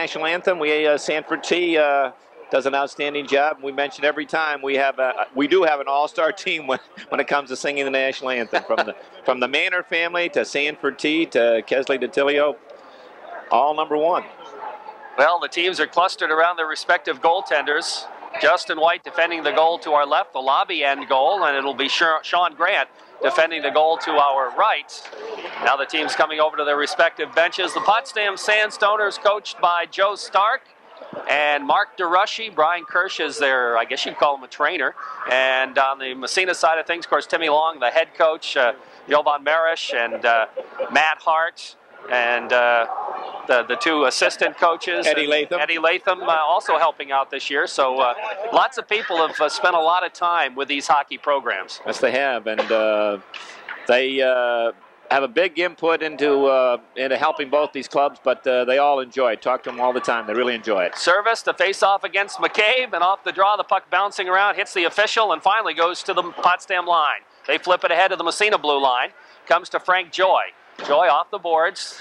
national anthem. Sanford T does an outstanding job. We mention every time we do have an all-star team when it comes to singing the national anthem. From the Manor family to Sanford T to Kesley DeTilio, all number one. Well, the teams are clustered around their respective goaltenders. Justin White defending the goal to our left, the lobby end goal, and it'll be Sean Grant defending the goal to our right. Now the teams coming over to their respective benches. The Potsdam Sandstoners coached by Joe Stark and Mark DeRushy. Brian Kirsch is their, I guess you'd call him a trainer. And on the Massena side of things, of course, Timmy Long, the head coach, Jovan Marish and Matt Hart. And the two assistant coaches, Eddie Latham also helping out this year. So lots of people have spent a lot of time with these hockey programs. Yes, they have, and they have a big input into helping both these clubs. But they all enjoy it. Talk to them all the time. They really enjoy it. Service, the face-off against McCabe, and off the draw, the puck bouncing around, hits the official, and finally goes to the Potsdam line. They flip it ahead to the Massena blue line. Comes to Frank Joy. Joy off the boards,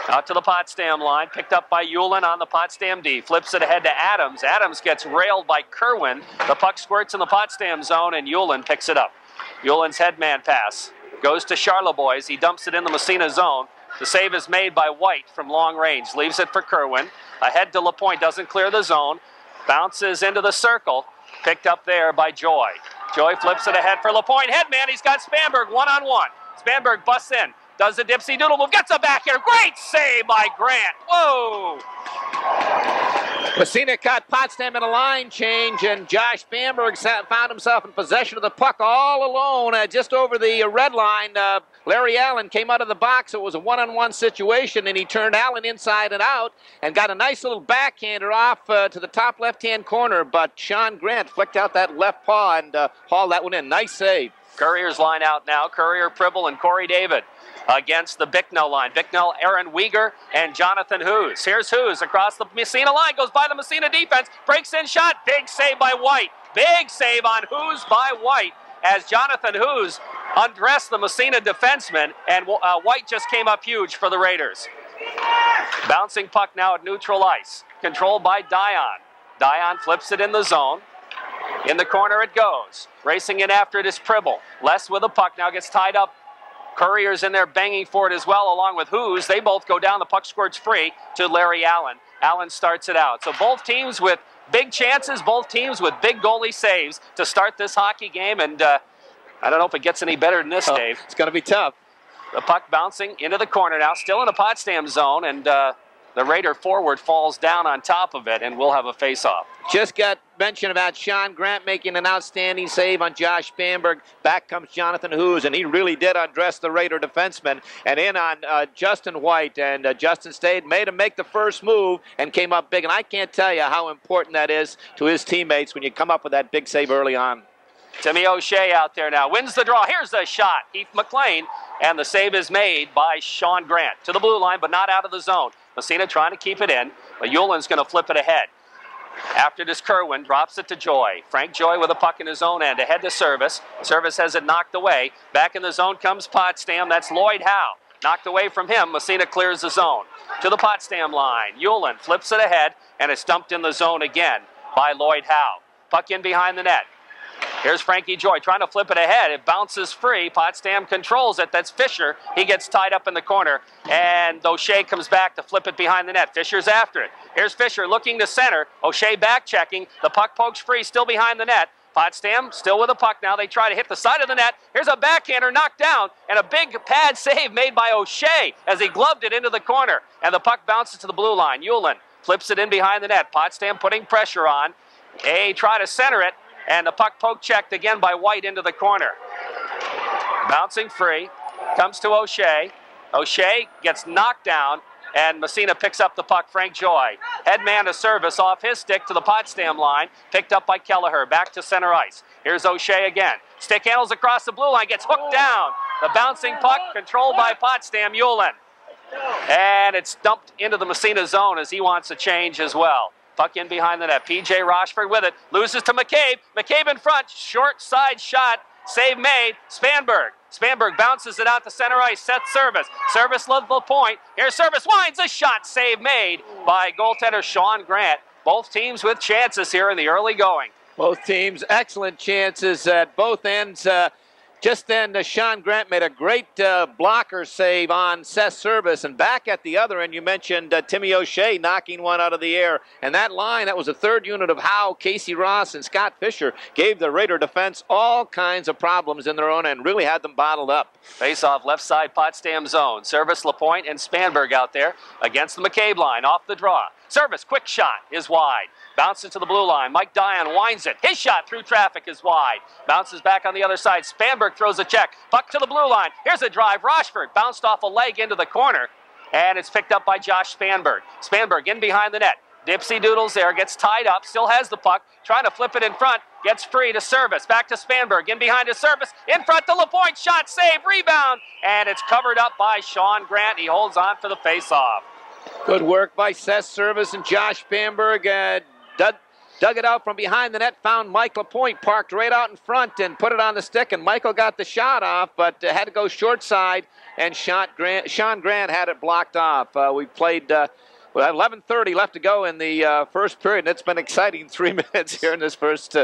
out to the Potsdam line, picked up by Hewlin on the Potsdam D. Flips it ahead to Adams. Adams gets railed by Kerwin. The puck squirts in the Potsdam zone, and Hewlin picks it up. Hewlin's headman pass goes to Charlebois. He dumps it in the Massena zone. The save is made by White from long range. Leaves it for Kerwin. Ahead to LaPointe, doesn't clear the zone. Bounces into the circle. Picked up there by Joy. Joy flips it ahead for LaPointe. Headman, he's got Spanberg one-on-one. Spanberg busts in. Does the dipsy doodle move, gets a back here. Great save by Grant. Whoa! Massena caught Potsdam in a line change, and Josh Bamberg found himself in possession of the puck all alone just over the red line. Larry Allen came out of the box. It was a one-on-one situation, and he turned Allen inside and out and got a nice little backhander off to the top left-hand corner, but Sean Grant flicked out that left paw and hauled that one in. Nice save. Courier's line out now. Courier, Pribble, and Corey David against the Bicknell line. Bicknell, Aaron Weegar, and Jonathan Hughes. Here's Hughes across the Massena line. Goes by the Massena defense. Breaks in shot. Big save by White. Big save on Hughes by White as Jonathan Hughes undressed the Massena defenseman, and White just came up huge for the Raiders. Bouncing puck now at neutral ice. Controlled by Dion. Dion flips it in the zone. In the corner it goes. Racing in after it is Pribble. Les with the puck now gets tied up. Courier's in there banging for it as well, along with Hughes. They both go down. The puck squirts free to Larry Allen. Allen starts it out. So both teams with big chances, both teams with big goalie saves to start this hockey game. And I don't know if it gets any better than this, Dave. It's going to be tough. The puck bouncing into the corner now, still in the Potsdam zone, and the Raider forward falls down on top of it, and we'll have a face-off. Just got mention about Sean Grant making an outstanding save on Josh Bamberg. Back comes Jonathan Hughes, and he really did undress the Raider defenseman. And in on Justin White, and Justin stayed, made him make the first move, and came up big. And I can't tell you how important that is to his teammates when you come up with that big save early on. Timmy O'Shea out there now, wins the draw. Here's the shot. Heath McLean, and the save is made by Sean Grant. To the blue line, but not out of the zone. Massena trying to keep it in, but Hewlin's going to flip it ahead. After this, Kerwin drops it to Joy. Frank Joy with a puck in his own end, ahead to Service. Service has it knocked away. Back in the zone comes Potsdam. That's Lloyd Howe. Knocked away from him. Massena clears the zone. To the Potsdam line. Hewlin flips it ahead, and it's dumped in the zone again by Lloyd Howe. Puck in behind the net. Here's Frankie Joy trying to flip it ahead. It bounces free. Potsdam controls it. That's Fisher. He gets tied up in the corner. And O'Shea comes back to flip it behind the net. Fisher's after it. Here's Fisher looking to center. O'Shea back checking. The puck pokes free, still behind the net. Potsdam still with the puck now. They try to hit the side of the net. Here's a backhander knocked down. And a big pad save made by O'Shea as he gloved it into the corner. And the puck bounces to the blue line. Hewlin flips it in behind the net. Potsdam putting pressure on. Try to center it. And the puck poke checked again by White into the corner. Bouncing free. Comes to O'Shea. O'Shea gets knocked down. And Massena picks up the puck. Frank Joy. Headman to Service off his stick to the Potsdam line. Picked up by Kelleher. Back to center ice. Here's O'Shea again. Stick handles across the blue line. Gets hooked down. The bouncing puck controlled by Potsdam. Hewlin. And it's dumped into the Massena zone as he wants a change as well. Puck in behind the net. P.J. Rochford with it. Loses to McCabe. McCabe in front. Short side shot. Save made. Spanberg bounces it out to center ice. Sets service. Service level point. Here's service. Winds a shot. Save made by goaltender Sean Grant. Both teams with chances here in the early going. Both teams, excellent chances at both ends. Just then, Sean Grant made a great blocker save on Seth's service. And back at the other end, you mentioned Timmy O'Shea knocking one out of the air. And that line, that was the third unit of Howe, Casey Ross, and Scott Fisher, gave the Raider defense all kinds of problems in their own end, really had them bottled up. Face-off left side Potsdam zone. Service LaPointe and Spanberg out there against the McCabe line, off the draw. Service, quick shot is wide. Bounces to the blue line. Mike Dion winds it. His shot through traffic is wide. Bounces back on the other side. Spanberg throws a check. Puck to the blue line. Here's a drive. Rochford bounced off a leg into the corner. And it's picked up by Josh Spanberg. Spanberg in behind the net. Dipsy Doodles there. Gets tied up. Still has the puck. Trying to flip it in front. Gets free to Service. Back to Spanberg. In behind his Service. In front to LaPointe. Shot, save, rebound. And it's covered up by Sean Grant. He holds on for the face-off. Good work by Seth Service and Josh Spanberg. Dug it out from behind the net, found Mike LaPointe parked right out in front and put it on the stick, and Michael got the shot off, but had to go short side, and Sean Grant had it blocked off. We played 11:30 left to go in the first period, and it's been exciting 3 minutes here in this first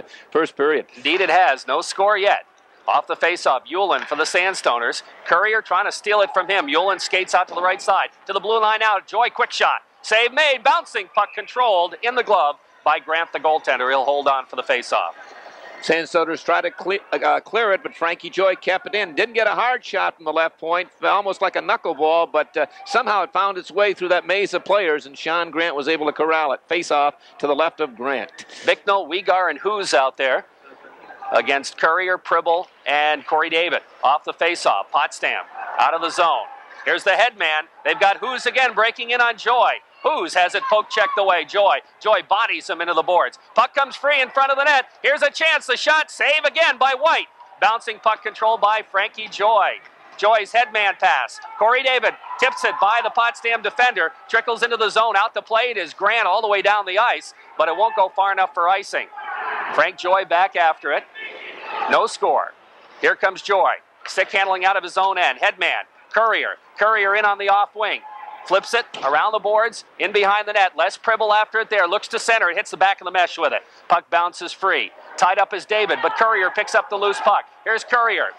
period. Indeed it has. No score yet. Off the face-off, Ullin for the Sandstoners. Courier trying to steal it from him. Ullin skates out to the right side. To the blue line out. Joy, quick shot. Save made. Bouncing puck controlled in the glove by Grant, the goaltender. He'll hold on for the face-off. Sandstoners tried to clear it, but Frankie Joy kept it in. Didn't get a hard shot from the left point, almost like a knuckleball, but somehow it found its way through that maze of players, and Sean Grant was able to corral it. Face-off to the left of Grant. Bicknell, Weegar, and Hoos out there against Courier, Pribble, and Corey David. Off the face-off, Potsdam out of the zone. Here's the headman. They've got Hoos again breaking in on Joy. Hoos has it poke checked away. Joy bodies him into the boards. Puck comes free in front of the net. Here's a chance. The shot, save again by White. Bouncing puck control by Frankie Joy. Joy's headman pass. Corey David tips it by the Potsdam defender. Trickles into the zone. Out to play it is Grant all the way down the ice, but it won't go far enough for icing. Frank Joy back after it. No score. Here comes Joy. Stick handling out of his own end. Headman. Courier in on the off wing. Flips it around the boards, in behind the net. Les Pribble after it there. Looks to center. It hits the back of the mesh with it. Puck bounces free. Tied up is David, but Courier picks up the loose puck. Here's Courier.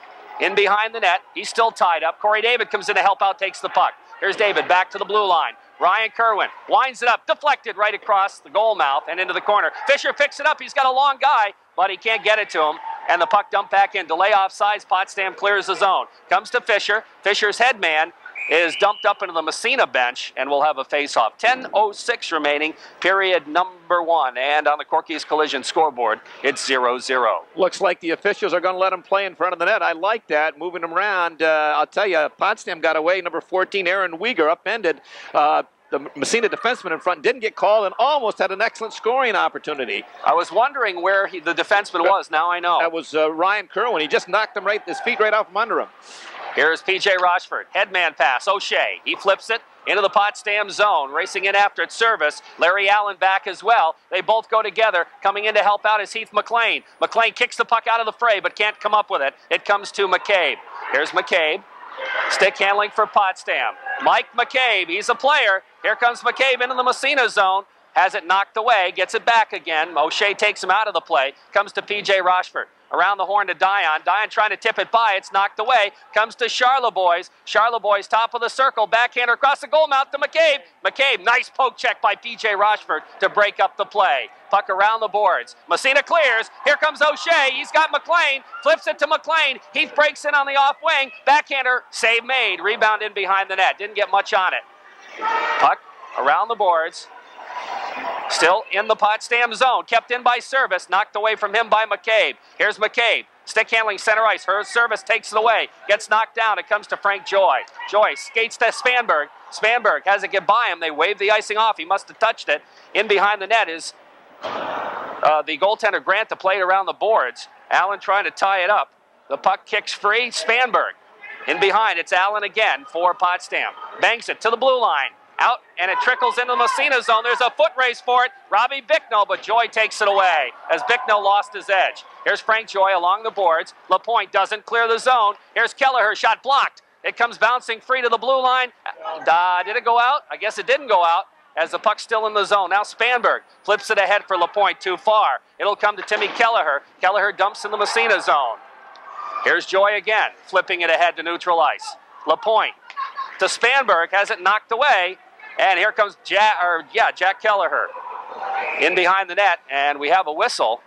In behind the net. He's still tied up. Corey David comes in to help out, takes the puck. Here's David back to the blue line. Ryan Kerwin winds it up, deflected right across the goal mouth and into the corner. Fisher picks it up. He's got a long guy, but he can't get it to him. And the puck dumped back in. Delay offsides. Potsdam clears the zone. Comes to Fisher. Fisher's headman is dumped up into the Massena bench, and we'll have a face-off. 10:06 remaining, period number 1. And on the Corky's Collision scoreboard, it's 0-0. Looks like the officials are going to let him play in front of the net. I like that, moving him around. I'll tell you, Potsdam got away. Number 14, Aaron Weegar, upended. The Massena defenseman in front didn't get called and almost had an excellent scoring opportunity. I was wondering where the defenseman was. Now I know. That was Ryan Kerwin. He just knocked him his feet right out from under him. Here's P.J. Rochford. Headman pass. O'Shea. He flips it into the Potsdam zone. Racing in after it. Service. Larry Allen back as well. They both go together. Coming in to help out is Heath McLean. McLean kicks the puck out of the fray but can't come up with it. It comes to McCabe. Here's McCabe. Stick handling for Potsdam. Mike McCabe. He's a player. Here comes McCabe into the Massena zone. Has it knocked away. Gets it back again. O'Shea takes him out of the play. Comes to P.J. Rochford. Around the horn to Dion. Dion trying to tip it by. It's knocked away. Comes to Charlebois. Charlebois top of the circle. Backhander across the goal mouth to McCabe. McCabe, nice poke check by P.J. Rochford to break up the play. Puck around the boards. Massena clears. Here comes O'Shea. He's got McLean. Flips it to McLean. Heath breaks in on the off wing. Backhander. Save made. Rebound in behind the net. Didn't get much on it. Puck around the boards. Still in the Potsdam zone. Kept in by Service. Knocked away from him by McCabe. Here's McCabe. Stick handling center ice. Her Service takes it away. Gets knocked down. It comes to Frank Joy. Joy skates to Spanberg. Spanberg has it get by him. They wave the icing off. He must have touched it. In behind the net is the goaltender Grant to play it around the boards. Allen trying to tie it up. The puck kicks free. Spanberg. In behind, it's Allen again for Potsdam. Banks it to the blue line. Out, and it trickles into the Massena zone. There's a foot race for it. Robbie Bicknell, but Joy takes it away as Bicknell lost his edge. Here's Frank Joy along the boards. LaPointe doesn't clear the zone. Here's Kelleher, shot blocked. It comes bouncing free to the blue line. Did it go out? I guess it didn't go out as the puck's still in the zone. Now Spanberg flips it ahead for LaPointe, too far. It'll come to Timmy Kelleher. Kelleher dumps in the Massena zone. Here's Joy again, flipping it ahead to neutral ice. LaPointe to Spanberg, has it knocked away. And here comes Jack Kelleher in behind the net, and we have a whistle.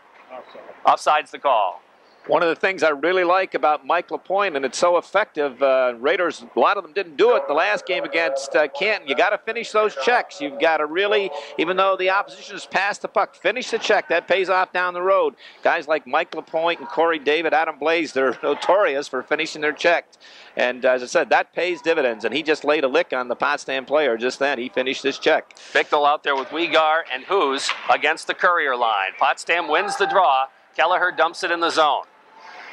Offside's the call. One of the things I really like about Mike LaPointe, and it's so effective, Raiders, a lot of them didn't do it the last game against Canton. You got to finish those checks. You've got to really, even though the opposition has passed the puck, finish the check. That pays off down the road. Guys like Mike LaPointe and Corey David, Adam Blaze, they're notorious for finishing their checks. And as I said, that pays dividends. And he just laid a lick on the Potsdam player just then. He finished his check. Bicknell out there with Weegar and Hoos against the Courier line. Potsdam wins the draw. Kelleher dumps it in the zone.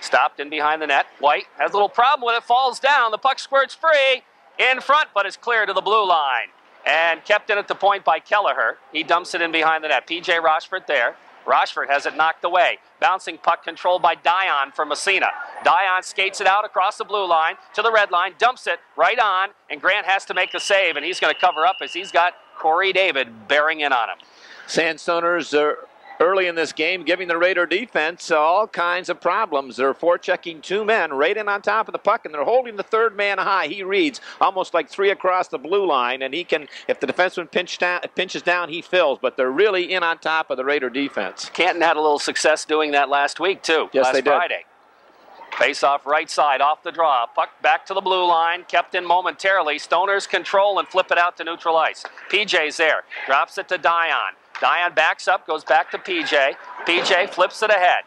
Stopped in behind the net. White has a little problem with it. Falls down. The puck squirts free in front, but it's clear to the blue line. And kept in at the point by Kelleher. He dumps it in behind the net. P.J. Rochford there. Rochford has it knocked away. Bouncing puck controlled by Dion for Massena. Dion skates it out across the blue line to the red line. Dumps it right on. And Grant has to make the save. And he's going to cover up as he's got Corey David bearing in on him. Sandstoners are early in this game, giving the Raider defense all kinds of problems. They're forechecking two men right in on top of the puck, and they're holding the third man high. He reads almost like three across the blue line, and he can, if the defenseman pinches down, he fills. But they're really in on top of the Raider defense. Canton had a little success doing that last week, too. Yes, last Friday. Face off right side, off the draw. Puck back to the blue line, kept in momentarily. Stoners control and flip it out to neutral ice. PJ's there, drops it to Dion. Dion backs up, goes back to PJ. PJ flips it ahead.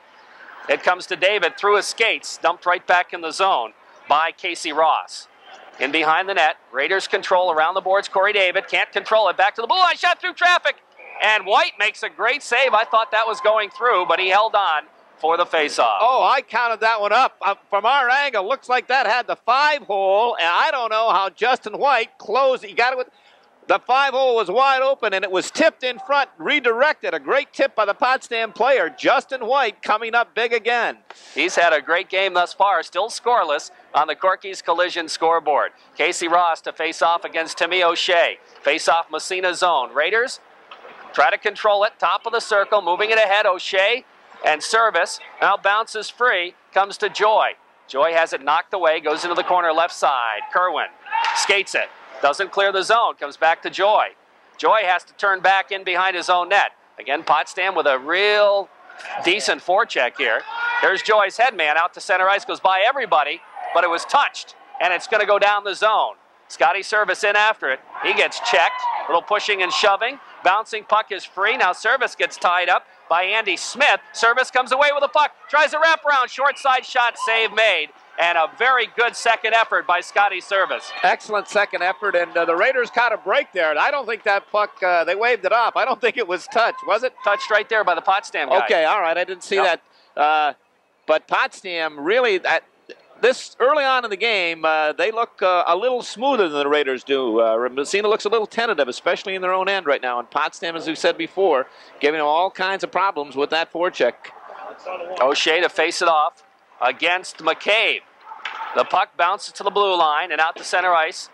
It comes to David through his skates, dumped right back in the zone by Casey Ross. In behind the net, Raiders control around the boards. Corey David can't control it. Back to the blue line, shot through traffic. And White makes a great save. I thought that was going through, but he held on for the faceoff. Oh, I counted that one up. From our angle, looks like that had the 5-hole, and I don't know how Justin White closed it. He got it with... The 5-hole was wide open, and it was tipped in front, redirected. A great tip by the Potsdam player, Justin White, coming up big again. He's had a great game thus far, still scoreless on the Corky's Collision scoreboard. Casey Ross to face off against Timmy O'Shea. Face off Massena zone. Raiders try to control it, top of the circle, moving it ahead. O'Shea and service. Now bounces free, comes to Joy. Joy has it knocked away, goes into the corner left side. Kerwin skates it. Doesn't clear the zone, comes back to Joy. Joy has to turn back in behind his own net. Again, Potsdam with a real decent forecheck here. There's Joy's headman out to center ice, goes by everybody, but it was touched, and it's going to go down the zone. Scotty Service in after it. He gets checked, a little pushing and shoving. Bouncing puck is free. Now Service gets tied up by Andy Smith. Service comes away with the puck, tries a wraparound, short side shot, save made. And a very good second effort by Scotty Service. Excellent second effort, and the Raiders caught a break there. I don't think that puck, they waved it off. I don't think it was touched, was it? Touched right there by the Potsdam guy. Okay, all right, I didn't see that. But Potsdam really, this early on in the game, they look a little smoother than the Raiders do. Massena looks a little tentative, especially in their own end right now. And Potsdam, as we said before, giving them all kinds of problems with that forecheck. O'Shea to face it off against McCabe. The puck bounces to the blue line and out to center ice.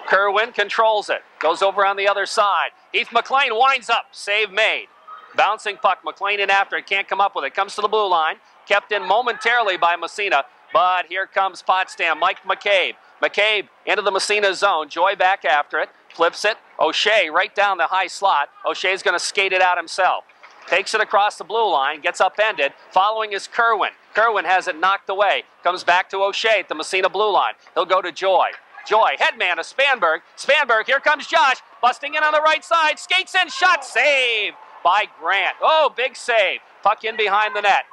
Kerwin controls it. Goes over on the other side. Heath McLean winds up. Save made. Bouncing puck. McLean in after it. Can't come up with it. Comes to the blue line. Kept in momentarily by Massena. But here comes Potsdam. Mike McCabe. McCabe into the Massena zone. Joy back after it. Flips it. O'Shea right down the high slot. O'Shea's going to skate it out himself. Takes it across the blue line, gets upended. Following is Kerwin. Kerwin has it knocked away. Comes back to O'Shea at the Massena blue line. He'll go to Joy. Joy, headman to Spanberg. Spanberg, here comes Josh. Busting in on the right side. Skates in, shot, save by Grant. Oh, big save. Puck in behind the net.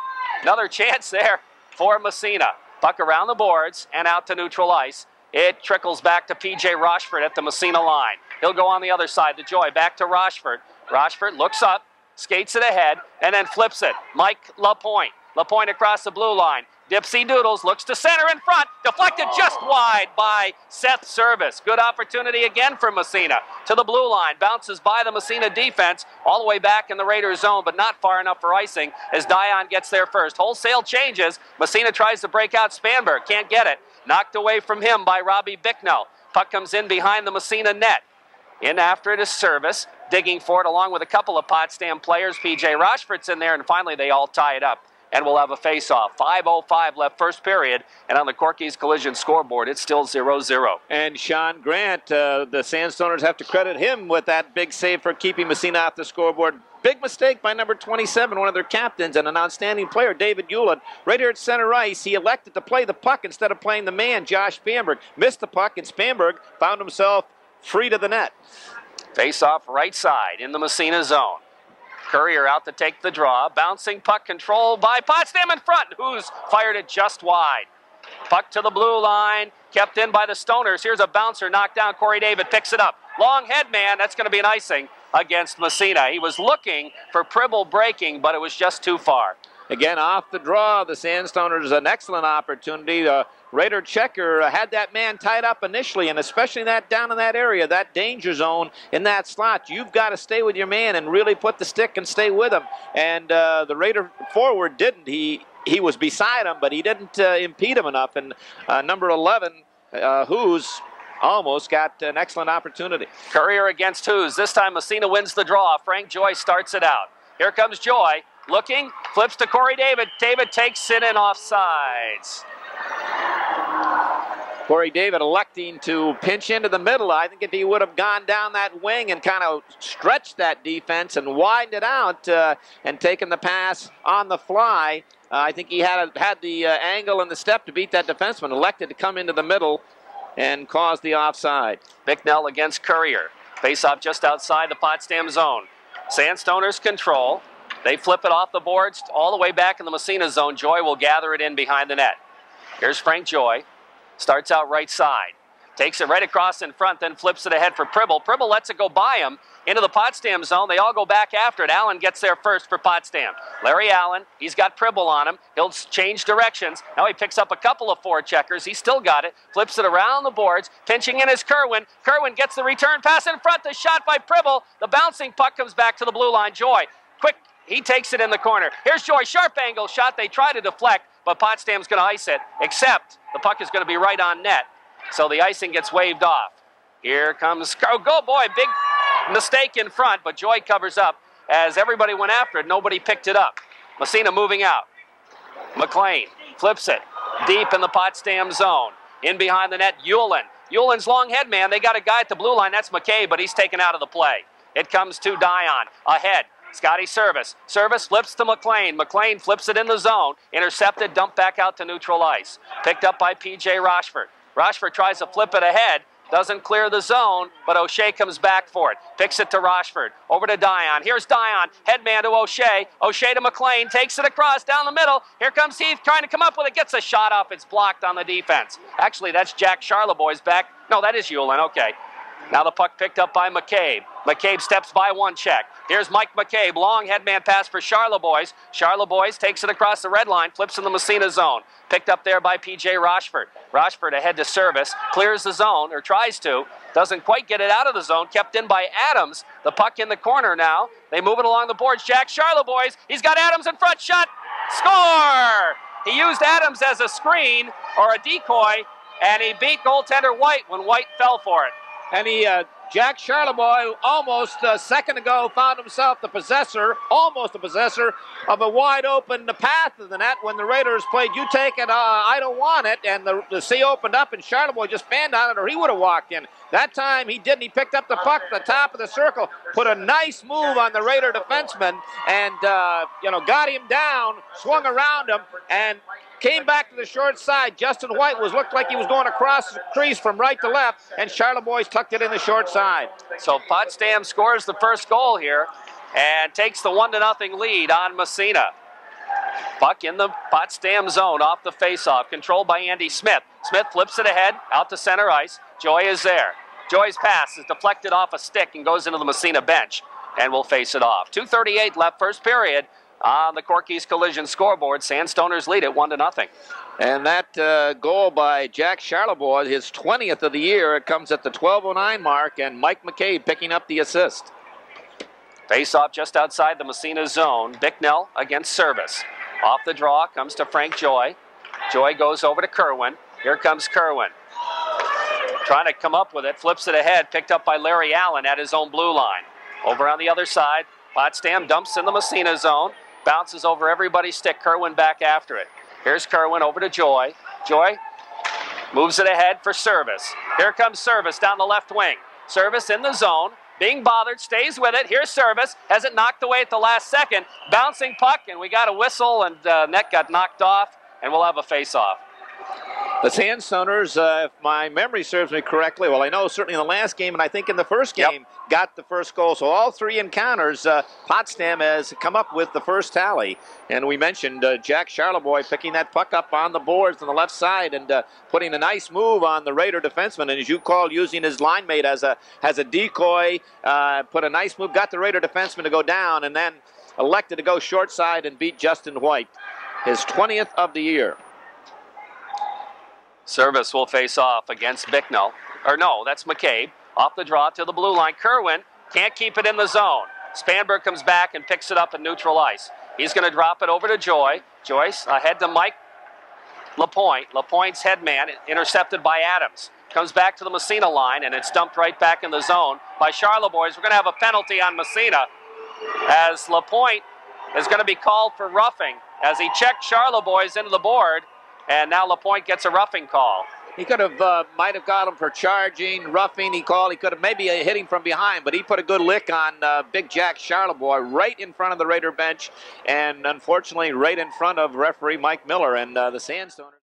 Another chance there for Massena. Puck around the boards and out to neutral ice. It trickles back to P.J. Rochford at the Massena line. He'll go on the other side to Joy. Back to Rochford. Rochford looks up. Skates it ahead, and then flips it. Mike LaPointe. LaPointe across the blue line. Dipsy Doodles looks to center in front. Deflected just wide by Seth Service. Good opportunity again for Massena. To the blue line. Bounces by the Massena defense. All the way back in the Raiders zone, but not far enough for icing as Dion gets there first. Wholesale changes. Massena tries to break out Spanberg. Can't get it. Knocked away from him by Robbie Bicknell. Puck comes in behind the Massena net. In after it is Service. Digging for it along with a couple of Potsdam players. P.J. Rochfort's in there, and finally they all tie it up. And we'll have a face-off. 5:05 left first period. And on the Corky's Collision scoreboard, it's still 0-0. And Sean Grant, the Sandstoners have to credit him with that big save for keeping Massena off the scoreboard. Big mistake by number 27, one of their captains, and an outstanding player, David Hewlett. Right here at center ice, he elected to play the puck instead of playing the man, Josh Spanberg. Missed the puck, and Spanberg found himself free to the net. Face-off right side in the Massena zone. Courier out to take the draw. Bouncing puck control by Potsdam in front, who's fired it just wide. Puck to the blue line, kept in by the Stoners. Here's a bouncer, knocked down. Corey David picks it up. Long head man, that's going to be an icing against Massena. He was looking for Pribble breaking, but it was just too far. Again, off the draw, the Sandstoners an excellent opportunity. Raider Checker had that man tied up initially, and especially down in that area, that danger zone in that slot. You've got to stay with your man and really put the stick and stay with him. And the Raider forward didn't. He was beside him, but he didn't impede him enough. And number 11, Who's almost got an excellent opportunity. Courier against Who's. This time Massena wins the draw. Frank Joy starts it out. Here comes Joy. Looking, flips to Corey David. David takes it in offsides. Corey David electing to pinch into the middle. I think if he would have gone down that wing and kind of stretched that defense and widened it out and taken the pass on the fly, I think he had the angle and the step to beat that defenseman. Elected to come into the middle and cause the offside. Bicknell against Courier. Face-off just outside the Potsdam zone. Sandstoners control. They flip it off the boards all the way back in the Massena zone. Joy will gather it in behind the net. Here's Frank Joy. Starts out right side. Takes it right across in front, then flips it ahead for Pribble. Pribble lets it go by him into the Potsdam zone. They all go back after it. Allen gets there first for Potsdam. Larry Allen, he's got Pribble on him. He'll change directions. Now he picks up a couple of forecheckers. He's still got it. Flips it around the boards. Pinching in is Kerwin. Kerwin gets the return pass in front. The shot by Pribble. The bouncing puck comes back to the blue line. Joy, quick. He takes it in the corner. Here's Joy. Sharp angle shot. They try to deflect, but Potsdam's going to ice it, except the puck is going to be right on net. So the icing gets waved off. Here comes, oh, go boy, big mistake in front, but Joy covers up. As everybody went after it, nobody picked it up. Massena moving out. McLean flips it deep in the Potsdam zone. In behind the net, Hewlin. Hewlin's long head man. They got a guy at the blue line. That's McKay, but he's taken out of the play. It comes to Dion. Ahead. Scotty Service. Service flips to McLean. McLean flips it in the zone. Intercepted, dumped back out to neutral ice. Picked up by P.J. Rochford. Rochford tries to flip it ahead. Doesn't clear the zone, but O'Shea comes back for it. Picks it to Rochford. Over to Dion. Here's Dion. Headman to O'Shea. O'Shea to McLean. Takes it across down the middle. Here comes Heath trying to come up with it. Gets a shot off. It's blocked on the defense. Actually, that's Jack Charleboy's back. No, that is Hewlin. Okay. Now the puck picked up by McCabe. McCabe steps by one check. Here's Mike McCabe. Long headman pass for Charleboys. Charleboys takes it across the red line. Flips in the Massena zone. Picked up there by P.J. Rochford. Rochford ahead to Service. Clears the zone, or tries to. Doesn't quite get it out of the zone. Kept in by Adams. The puck in the corner now. They move it along the boards. Jack Charleboys. He's got Adams in front. Shot. Score! He used Adams as a screen or a decoy, and he beat goaltender White when White fell for it. And Jack Charleboy, almost a second ago, found himself almost the possessor of a wide open path to the net when the Raiders played, you take it, I don't want it, and the sea opened up and Charleboy just fanned on it or he would have walked in. That time he didn't. He picked up the puck at the top of the circle, put a nice move on the Raider defenseman, and got him down, swung around him, and came back to the short side. Justin White looked like he was going across the crease from right to left, and Charleboy tucked it in the short side. So Potsdam scores the first goal here and takes the 1-0 lead on Massena. Puck in the Potsdam zone off the faceoff, controlled by Andy Smith. Smith flips it ahead, out to center ice. Joy is there. Joy's pass is deflected off a stick and goes into the Massena bench, and will face it off. 2:38 left, first period. on the Corky's Collision scoreboard. Sandstoners lead it 1-0. And that goal by Jack Charlebois, his 20th of the year, it comes at the 12:09 mark, and Mike McCabe picking up the assist. Face-off just outside the Massena zone. Bicknell against Service. Off the draw comes to Frank Joy. Joy goes over to Kerwin. Here comes Kerwin. Trying to come up with it, flips it ahead, picked up by Larry Allen at his own blue line. Over on the other side, Potsdam dumps in the Massena zone, bounces over everybody's stick. Kerwin back after it. Here's Kerwin over to Joy. Joy moves it ahead for Service. Here comes Service down the left wing. Service in the zone, being bothered, stays with it. Here's Service, has it knocked away at the last second. Bouncing puck, and we got a whistle, and net got knocked off, and we'll have a face-off. The Sandstoners, if my memory serves me correctly, well, I know certainly in the last game, and I think in the first game, got the first goal. So all three encounters, Potsdam has come up with the first tally. And we mentioned Jack Charlebois picking that puck up on the boards on the left side and putting a nice move on the Raider defenseman. And as you called, using his line mate as a decoy, put a nice move, got the Raider defenseman to go down, and then elected to go short side and beat Justin White, his 20th of the year. Service will face off against Bicknell. Or no, that's McCabe. Off the draw to the blue line. Kerwin can't keep it in the zone. Spanberg comes back and picks it up in neutral ice. He's going to drop it over to Joy. Joyce ahead to Mike Lapointe. Lapointe's headman intercepted by Adams. Comes back to the Massena line, and it's dumped right back in the zone by Charlebois. We're going to have a penalty on Massena as Lapointe is going to be called for roughing as he checked Charlebois into the board. And now Lapointe gets a roughing call. He could have, might have got him for charging, roughing. He could have maybe hit him from behind, but he put a good lick on Big Jack Charlebois right in front of the Raider bench, and unfortunately right in front of referee Mike Miller and the Sandstoners.